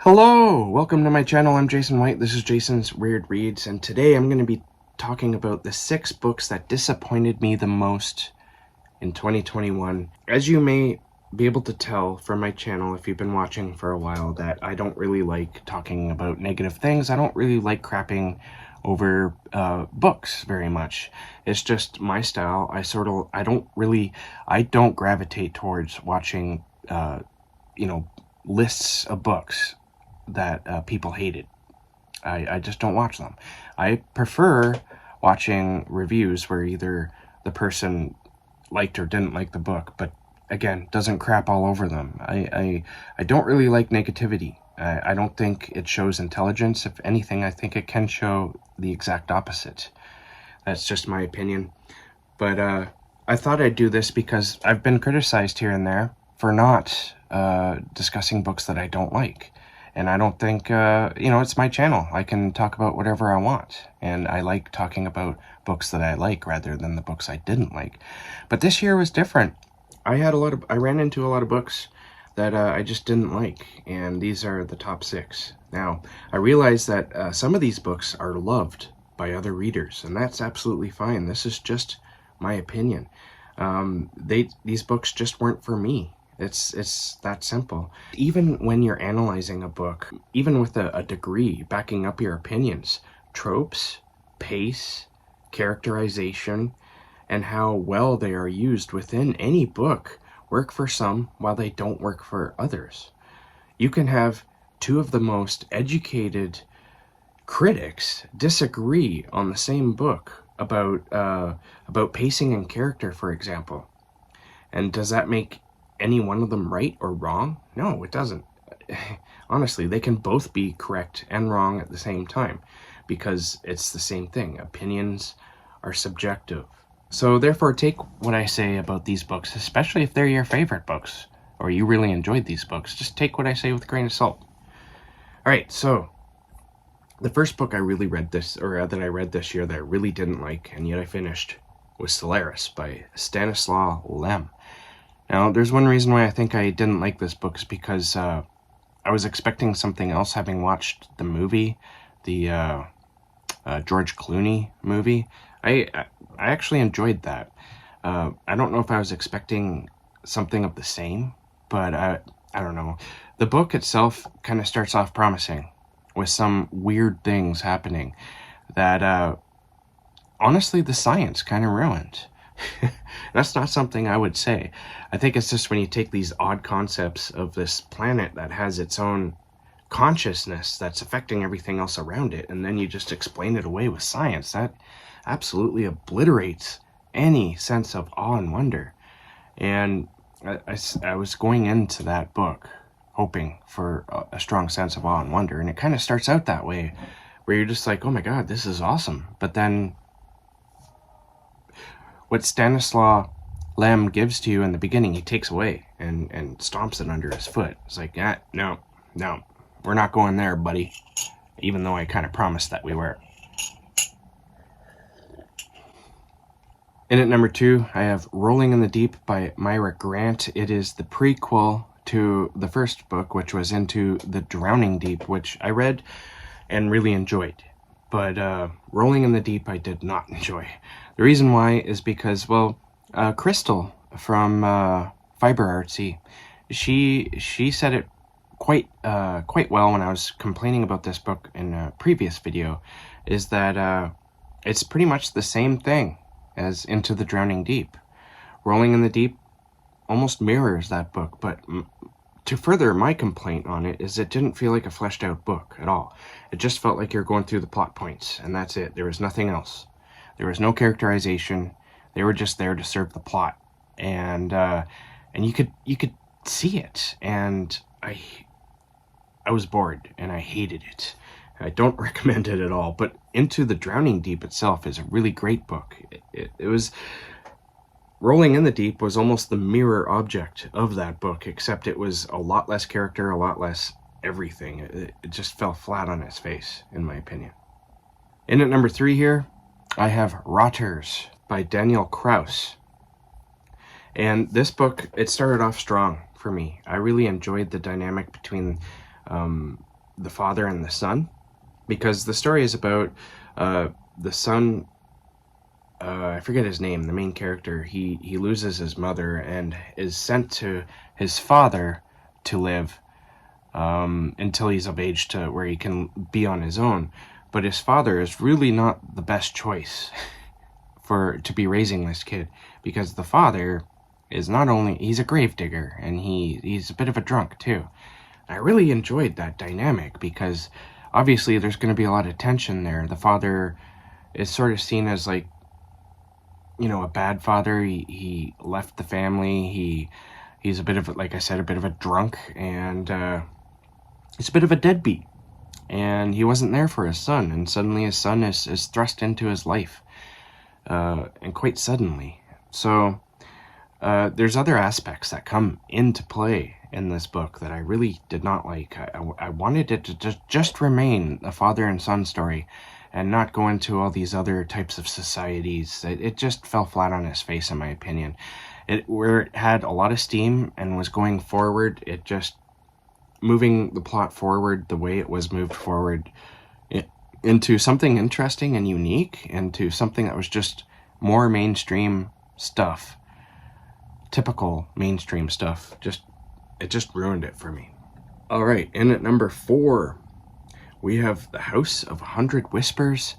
Hello, welcome to my channel. I'm Jason White. This is Jason's Weird Reads, and today I'm going to be talking about the 6 books that disappointed me the most in 2021. As you may be able to tell from my channel, if you've been watching for a while, that I don't really like talking about negative things. I don't really like crapping over books very much. It's just my style. I don't gravitate towards watching lists of books that people hated. I just don't watch them. I prefer watching reviews where either the person liked or didn't like the book, but again, doesn't crap all over them. I don't really like negativity. I don't think it shows intelligence. If anything, I think it can show the exact opposite. That's just my opinion. But I thought I'd do this because I've been criticized here and there for not discussing books that I don't like. And I don't think, it's my channel. I can talk about whatever I want. And I like talking about books that I like rather than the books I didn't like. But this year was different. I ran into a lot of books that I just didn't like. And these are the top 6. Now, I realize that some of these books are loved by other readers. And that's absolutely fine. This is just my opinion. These books just weren't for me. It's that simple. Even when you're analyzing a book, even with a degree backing up your opinions, tropes, pace, characterization, and how well they are used within any book work for some while they don't work for others. You can have 2 of the most educated critics disagree on the same book about pacing and character, for example. And does that make any one of them right or wrong? No, it doesn't. Honestly, they can both be correct and wrong at the same time because it's the same thing. Opinions are subjective. So therefore, take what I say about these books, especially if they're your favorite books or you really enjoyed these books. Just take what I say with a grain of salt. All right, so the first book that I read this year that I really didn't like and yet I finished was Solaris by Stanislaw Lem. Now, there's one reason why I think I didn't like this book is because I was expecting something else, having watched the movie, the George Clooney movie. I actually enjoyed that. I don't know if I was expecting something of the same, but I don't know. The book itself kind of starts off promising with some weird things happening that honestly the science kind of ruined. That's not something I would say. I think it's just when you take these odd concepts of this planet that has its own consciousness that's affecting everything else around it, and then you just explain it away with science, that absolutely obliterates any sense of awe and wonder. And I was going into that book hoping for a strong sense of awe and wonder, and it kind of starts out that way, where you're just like, oh my god, this is awesome. But then what Stanislaw Lem gives to you in the beginning, he takes away and stomps it under his foot. It's like, no, we're not going there, buddy. Even though I kind of promised that we were. In at number 2, I have Rolling in the Deep by Myra Grant. It is the prequel to the first book, which was Into the Drowning Deep, which I read and really enjoyed. But Rolling in the Deep I did not enjoy. The reason why is because, Crystal from Fiber Artsy, she said it quite well when I was complaining about this book in a previous video, is that it's pretty much the same thing as Into the Drowning Deep. Rolling in the Deep almost mirrors that book, but to further my complaint on it is it didn't feel like a fleshed out book at all. It just felt like you're going through the plot points, and that's it. There was nothing else. There was no characterization. They were just there to serve the plot, and you could see it. And I was bored, and I hated it. I don't recommend it at all. But Into the Drowning Deep itself is a really great book. It was Rolling in the Deep was almost the mirror object of that book, except it was a lot less character, a lot less everything. It just fell flat on its face, in my opinion. In at number 3 here, I have Rotters by Daniel Kraus. And this book, it started off strong for me. I really enjoyed the dynamic between the father and the son, because the story is about the son. I forget his name. The main character. He loses his mother and is sent to his father to live until he's of age to where he can be on his own. But his father is really not the best choice to be raising this kid, because the father is not only, he's a gravedigger, and he's a bit of a drunk too. I really enjoyed that dynamic, because obviously there's going to be a lot of tension there. The father is sort of seen as like, a bad father. He left the family. He's a bit of, like I said, a bit of a drunk, and he's a bit of a deadbeat. And he wasn't there for his son, and suddenly his son is thrust into his life, and quite suddenly. So there's other aspects that come into play in this book that I really did not like. I wanted it to just remain a father and son story, and not go into all these other types of societies. It just fell flat on its face, in my opinion. Where it had a lot of steam and was going forward, it just moving the plot forward the way it was moved forward into something interesting and unique, into something that was just more mainstream stuff, typical mainstream stuff. It just ruined it for me. All right, in at number 4, we have The House of 100 Whispers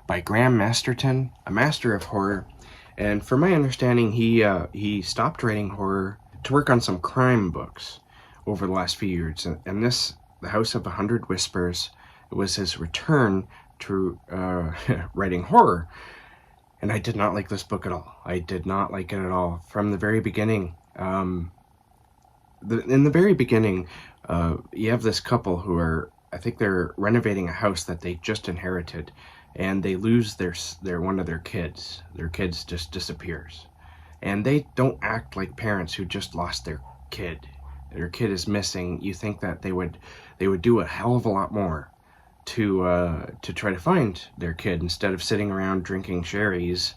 by Graham Masterton, a master of horror. And from my understanding, he stopped writing horror to work on some crime books over the last few years. And this, The House of 100 Whispers, was his return to writing horror. And I did not like this book at all. I did not like it at all. From the very beginning, in the very beginning, you have this couple who are, I think they're renovating a house that they just inherited, and they lose their one of their kids. Their kids just disappears, and they don't act like parents who just lost their kid. Their kid is missing. You think that they would do a hell of a lot more to try to find their kid, instead of sitting around drinking sherries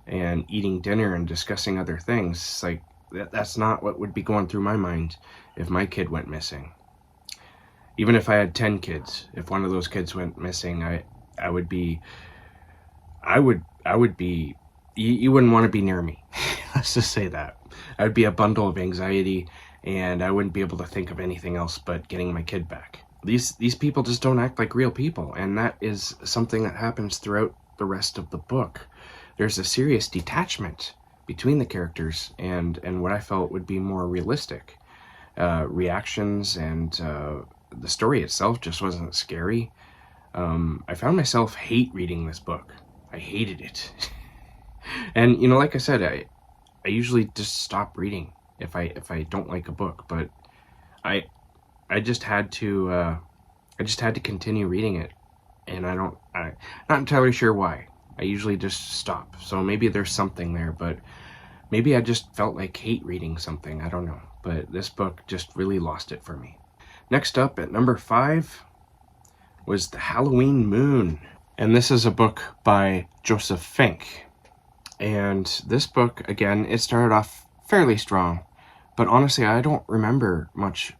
and eating dinner and discussing other things. It's like, that's not what would be going through my mind if my kid went missing. Even if I had 10 kids, if one of those kids went missing, I would be, you wouldn't want to be near me. Let's just say that. I would be a bundle of anxiety, and I wouldn't be able to think of anything else but getting my kid back. These people just don't act like real people, and that is something that happens throughout the rest of the book. There's a serious detachment between the characters and what I felt would be more realistic reactions, and the story itself just wasn't scary. I found myself hate reading this book. I hated it. And like I said, I usually just stop reading if I don't like a book, but I just had to continue reading it, and I'm not entirely sure why. I usually just stop. So maybe there's something there, but maybe I just felt like hate reading something. I don't know, but this book just really lost it for me. Next up at number 5 was The Halloween Moon. And this is a book by Joseph Fink. And this book, again, it started off fairly strong, but honestly, I don't remember much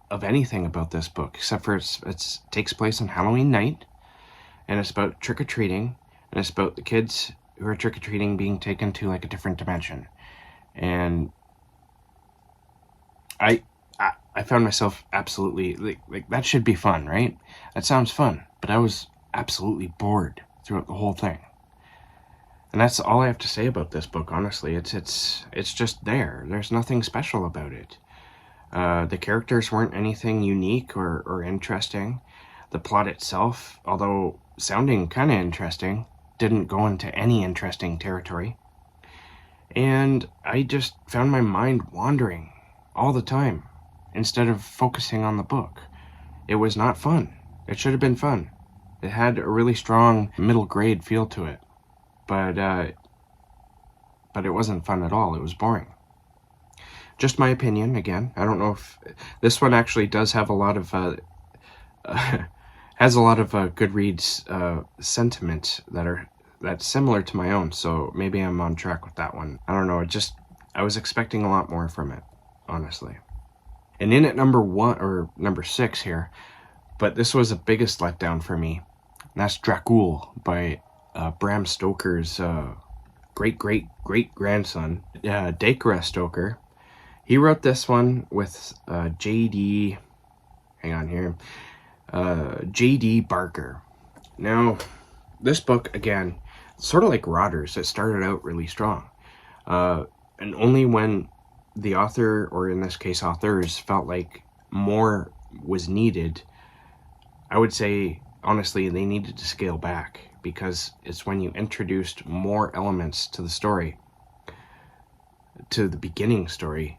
of anything about this book, except for it takes place on Halloween night, and it's about trick-or-treating, and it's about the kids who are trick-or-treating being taken to like a different dimension. And I found myself absolutely like that should be fun, right? That sounds fun, but I was absolutely bored throughout the whole thing. And that's all I have to say about this book, honestly. It's just there. There's nothing special about it. The characters weren't anything unique or interesting. The plot itself, although sounding kind of interesting, didn't go into any interesting territory. And I just found my mind wandering all the time instead of focusing on the book. It was not fun. It should have been fun. It had a really strong middle grade feel to it. But it wasn't fun at all. It was boring. Just my opinion, again. I don't know if this one actually does have a lot of Goodreads sentiment that's similar to my own, so maybe I'm on track with that one. I don't know. I was expecting a lot more from it, honestly. And in at number 6 here, But this was the biggest letdown for me. And that's Dracul by Bram Stoker's great-great-great-grandson, Dacre Stoker. He wrote this one with J.D. Barker. Now, this book, again, sort of like Rotters, it started out really strong. And only when the author, or in this case authors, felt like more was needed, I would say, honestly, they needed to scale back, because it's when you introduced more elements to the story, to the beginning story,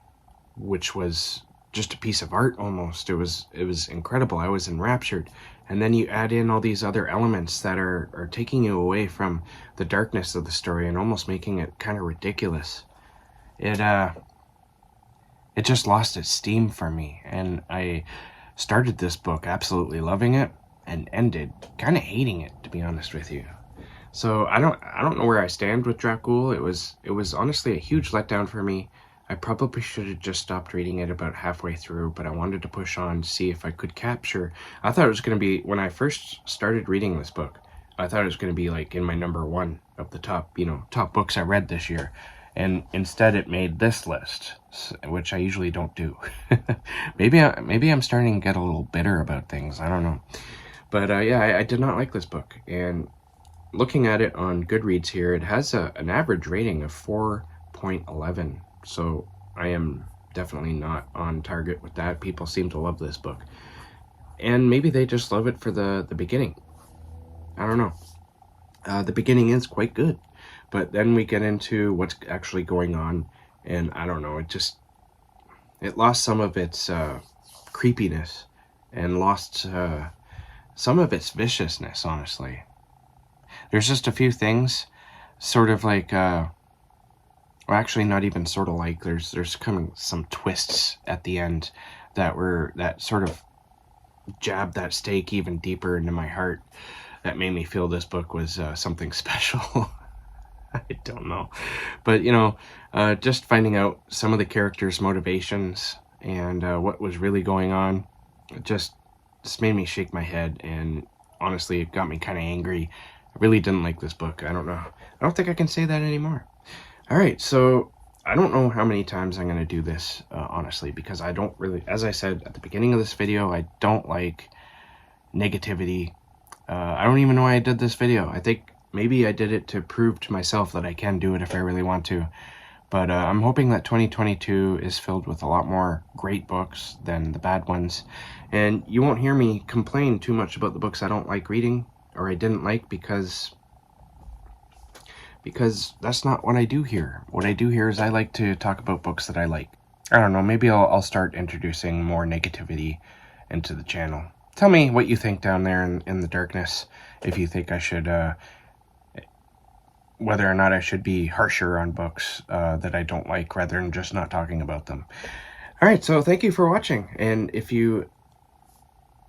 which was just a piece of art almost. It was incredible. I was enraptured. And then you add in all these other elements that are taking you away from the darkness of the story and almost making it kind of ridiculous. It just lost its steam for me, and I started this book absolutely loving it and ended kind of hating it, to be honest with you. So I don't know where I stand with Dracul. It was honestly a huge letdown for me. I probably should have just stopped reading it about halfway through, but I wanted to push on to see if I could capture. I thought it was going to be, when I first started reading this book, I thought it was going to be like in my number 1 of the top books I read this year. And instead it made this list, which I usually don't do. Maybe I'm starting to get a little bitter about things. I don't know. But yeah, I did not like this book. And looking at it on Goodreads here, it has an average rating of 4.11. So I am definitely not on target with that. People seem to love this book. And maybe they just love it for the beginning. I don't know. The beginning is quite good. But then we get into what's actually going on, and I don't know, it lost some of its creepiness and lost some of its viciousness, honestly. There's just a few things, sort of like, well, actually not even sort of like, there's coming some twists at the end that sort of jabbed that stake even deeper into my heart, that made me feel this book was something special. I don't know. But, just finding out some of the characters' motivations and what was really going on, it just made me shake my head, and honestly, it got me kind of angry. I really didn't like this book. I don't know. I don't think I can say that anymore. All right, so I don't know how many times I'm going to do this, honestly, because I don't really, as I said at the beginning of this video, I don't like negativity. I don't even know why I did this video. I think maybe I did it to prove to myself that I can do it if I really want to. But I'm hoping that 2022 is filled with a lot more great books than the bad ones. And you won't hear me complain too much about the books I don't like reading, or I didn't like, because that's not what I do here. What I do here is I like to talk about books that I like. I don't know, maybe I'll start introducing more negativity into the channel. Tell me what you think down there in the darkness, if you think I should... whether or not I should be harsher on books that I don't like, rather than just not talking about them. All right, so thank you for watching. And if you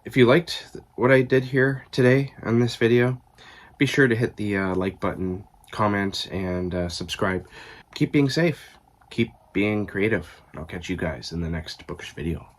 liked what I did here today on this video, be sure to hit the like button, comment, and subscribe. Keep being safe. Keep being creative. And I'll catch you guys in the next bookish video.